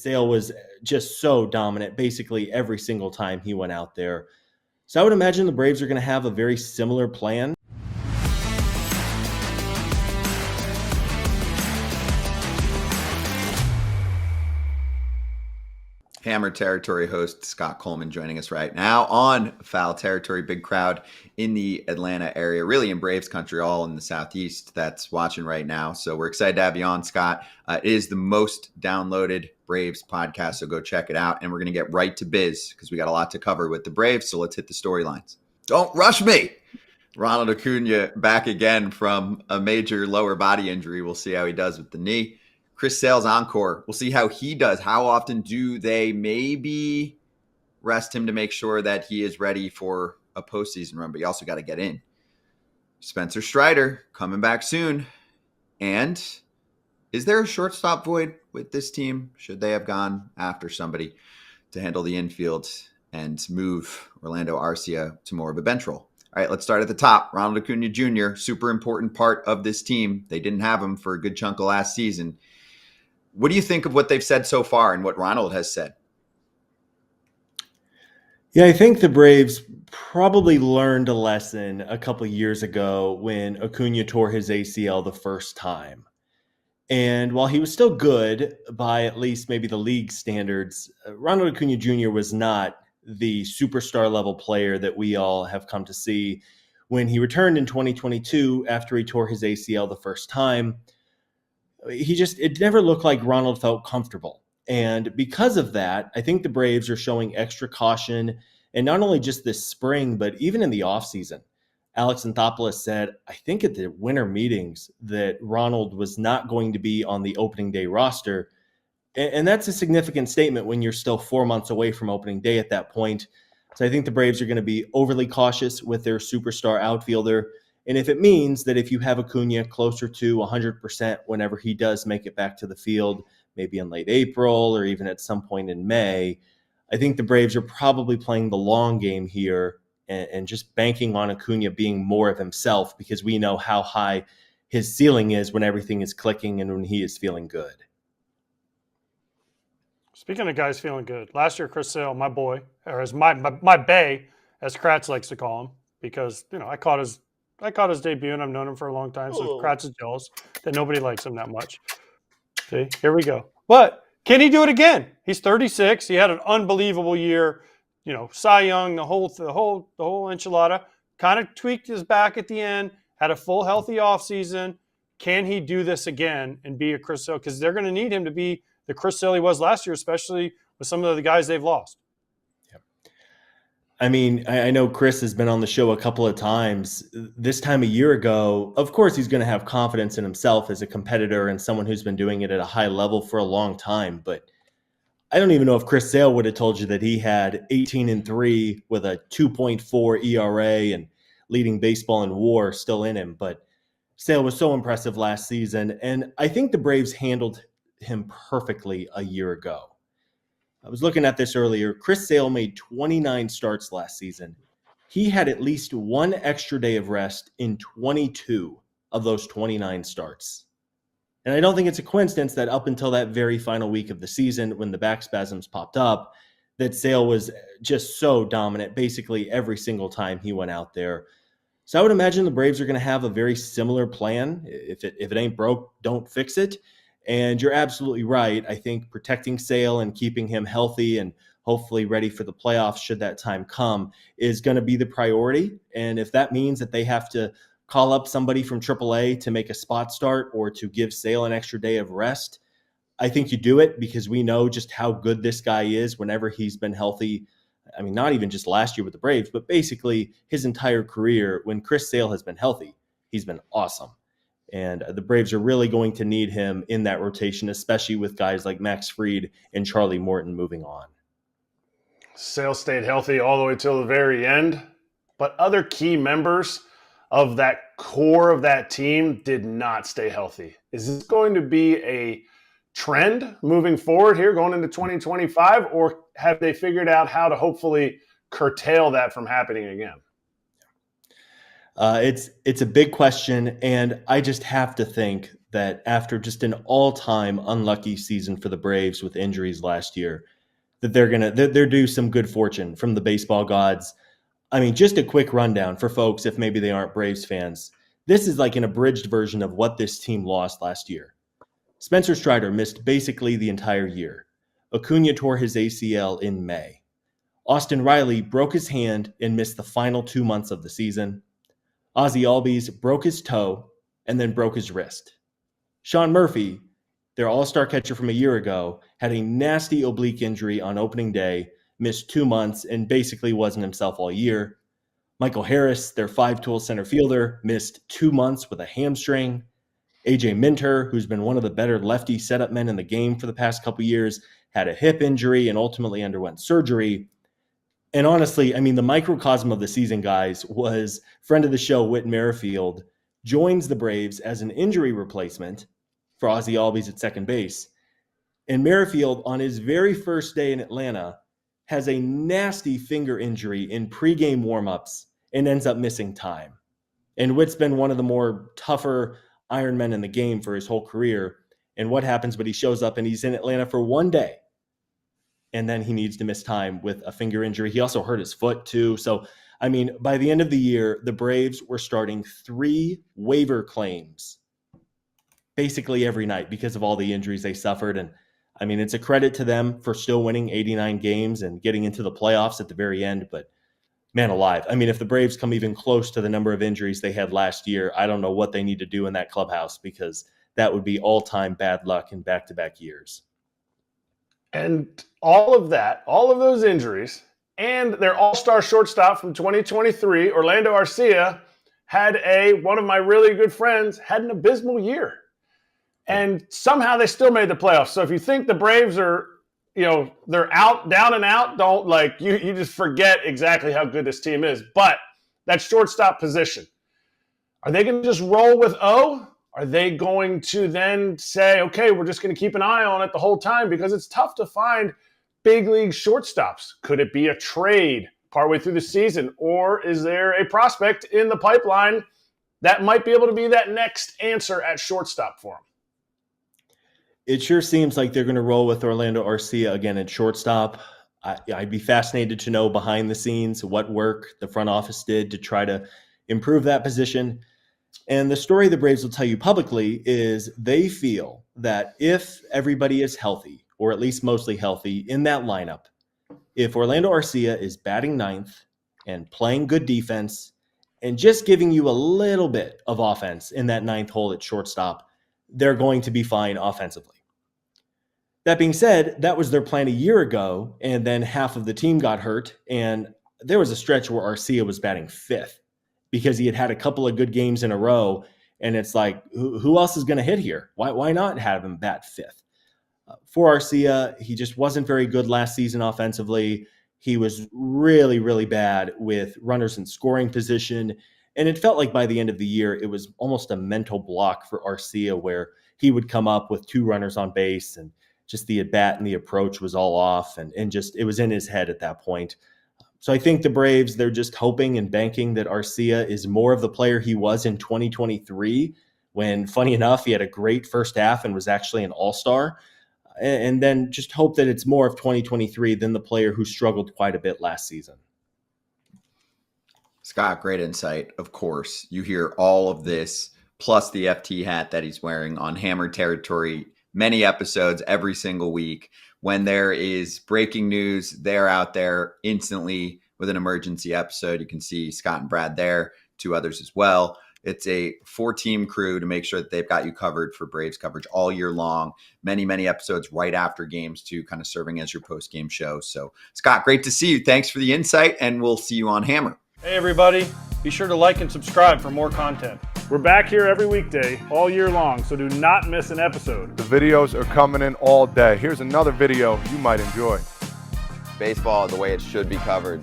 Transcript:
Sale was just so dominant basically every single time he went out there. So I would imagine the Braves are going to have a very similar plan. Hammer Territory host Scott Coleman joining us right now on Foul Territory. Big crowd in the Atlanta area, really in Braves country, all in the Southeast that's watching right now. So we're excited to have you on, Scott. It is the most downloaded Braves podcast, so go check it out. And we're going to get right to biz because we got a lot to cover with the Braves. So let's hit the storylines. Don't rush me. Ronald Acuna back again from a major lower body injury. We'll see how he does with the knee. Chris Sale's Encore. We'll see how he does. How often do they maybe rest him to make sure that he is ready for a postseason run? But you also got to get in. Spencer Strider coming back soon. And is there a shortstop void with this team? Should they have gone after somebody to handle the infield and move Orlando Arcia to more of a bench role? All right, let's start at the top. Ronald Acuna Jr., super important part of this team. They didn't have him for a good chunk of last season. What do you think of what they've said so far and what Ronald has said? Yeah, I think the Braves probably learned a lesson a couple of years ago when Acuna tore his ACL the first time. And while he was still good by at least maybe the league standards, Ronald Acuna Jr. was not the superstar level player that we all have come to see. When he returned in 2022 after he tore his ACL the first time, it never looked like Ronald felt comfortable. And because of that, I think the Braves are showing extra caution. And not only just this spring, but even in the offseason. Alex Anthopoulos said, I think at the winter meetings, that Ronald was not going to be on the opening day roster. And that's a significant statement when you're still 4 months away from opening day at that point. So I think the Braves are going to be overly cautious with their superstar outfielder. And if it means that if you have Acuna closer to 100% whenever he does make it back to the field, maybe in late April or even at some point in May, I think the Braves are probably playing the long game here and just banking on Acuna being more of himself because we know how high his ceiling is when everything is clicking and when he is feeling good. Speaking of guys feeling good, last year Chris Sale, my boy, or as my bae, as Kratz likes to call him, because I caught his debut and I've known him for a long time, so Kratz is jealous that nobody likes him that much. See, here we go. But can he do it again? He's 36. He had an unbelievable year. Cy Young, the whole enchilada. Kind of tweaked his back at the end. Had a full healthy offseason. Can he do this again and be a Chris Sale? Because they're going to need him to be the Chris Sale he was last year, especially with some of the guys they've lost. Yep. I mean, I know Chris has been on the show a couple of times. This time a year ago, of course, he's going to have confidence in himself as a competitor and someone who's been doing it at a high level for a long time. But I don't even know if Chris Sale would have told you that he had 18-3 with a 2.4 ERA and leading baseball in WAR still in him. But Sale was so impressive last season. And I think the Braves handled him perfectly a year ago. I was looking at this earlier. Chris Sale made 29 starts last season. He had at least one extra day of rest in 22 of those 29 starts. And I don't think it's a coincidence that up until that very final week of the season, when the back spasms popped up, that Sale was just so dominant basically every single time he went out there. So I would imagine the Braves are going to have a very similar plan. If it ain't broke, don't fix it. And you're absolutely right. I think protecting Sale and keeping him healthy and hopefully ready for the playoffs should that time come is going to be the priority. And if that means that they have to call up somebody from AAA to make a spot start or to give Sale an extra day of rest, I think you do it because we know just how good this guy is whenever he's been healthy. I mean, not even just last year with the Braves, but basically his entire career. When Chris Sale has been healthy, he's been awesome. And the Braves are really going to need him in that rotation, especially with guys like Max Fried and Charlie Morton moving on. Sale stayed healthy all the way till the very end, but other key members of that core of that team did not stay healthy. Is this going to be a trend moving forward here going into 2025, or have they figured out how to hopefully curtail that from happening again? It's a big question, and I just have to think that after just an all-time unlucky season for the Braves with injuries last year, that they're due some good fortune from the baseball gods. I mean, just a quick rundown for folks if maybe they aren't Braves fans. This is like an abridged version of what this team lost last year. Spencer Strider missed basically the entire year. Acuna tore his ACL in May. Austin Riley broke his hand and missed the final 2 months of the season. Ozzie Albies broke his toe and then broke his wrist. Sean Murphy, their all-star catcher from a year ago, had a nasty oblique injury on opening day, missed 2 months, and basically wasn't himself all year. Michael Harris, their five-tool center fielder, missed 2 months with a hamstring. AJ Minter, who's been one of the better lefty setup men in the game for the past couple years, had a hip injury and ultimately underwent surgery. And honestly, I mean, the microcosm of the season, guys, was friend of the show, Whit Merrifield, joins the Braves as an injury replacement for Ozzie Albies at second base. And Merrifield, on his very first day in Atlanta, has a nasty finger injury in pregame warmups and ends up missing time. And Whit's been one of the more tougher Iron Men in the game for his whole career. And what happens when he shows up and he's in Atlanta for 1 day? And then he needs to miss time with a finger injury. He also hurt his foot too. So, I mean, by the end of the year, the Braves were starting 3 waiver claims basically every night because of all the injuries they suffered. And I mean, it's a credit to them for still winning 89 games and getting into the playoffs at the very end. But man alive, I mean, if the Braves come even close to the number of injuries they had last year, I don't know what they need to do in that clubhouse, because that would be all-time bad luck in back-to-back years. And all of that, all of those injuries, and their all-star shortstop from 2023, Orlando Arcia, had one of my really good friends, had an abysmal year. And somehow they still made the playoffs. So if you think the Braves are, they're out, down and out, don't you just forget exactly how good this team is. But that shortstop position, are they going to just roll with O? Are they going to then say, okay, we're just going to keep an eye on it the whole time? Because it's tough to find big league shortstops. Could it be a trade partway through the season? Or is there a prospect in the pipeline that might be able to be that next answer at shortstop for them? It sure seems like they're going to roll with Orlando Arcia again at shortstop. I'd be fascinated to know behind the scenes what work the front office did to try to improve that position. And the story the Braves will tell you publicly is they feel that if everybody is healthy, or at least mostly healthy in that lineup, if Orlando Arcia is batting ninth and playing good defense and just giving you a little bit of offense in that ninth hole at shortstop, they're going to be fine offensively. That being said, that was their plan a year ago, and then half of the team got hurt, and there was a stretch where Arcia was batting fifth because he had a couple of good games in a row, and it's like, who else is going to hit here? Why not have him bat fifth? For Arcia, he just wasn't very good last season offensively. He was really, really bad with runners in scoring position, and it felt like by the end of the year, it was almost a mental block for Arcia where he would come up with 2 runners on base, and just the at-bat and the approach was all off, and just it was in his head at that point. So I think the Braves, they're just hoping and banking that Arcia is more of the player he was in 2023 when, funny enough, he had a great first half and was actually an all-star. And then just hope that it's more of 2023 than the player who struggled quite a bit last season. Scott, great insight. Of course, you hear all of this, plus the FT hat that he's wearing on Hammer Territory, many episodes every single week. When there is breaking news, they're out there instantly with an emergency episode. You can see Scott and Brad there, 2 others as well. It's a 4-team crew to make sure that they've got you covered for Braves coverage all year long. Many, many episodes right after games too, kind of serving as your post-game show. So, Scott, great to see you. Thanks for the insight, and we'll see you on Hammer. Hey, everybody. Be sure to like and subscribe for more content. We're back here every weekday, all year long, so do not miss an episode. The videos are coming in all day. Here's another video you might enjoy. Baseball the way it should be covered.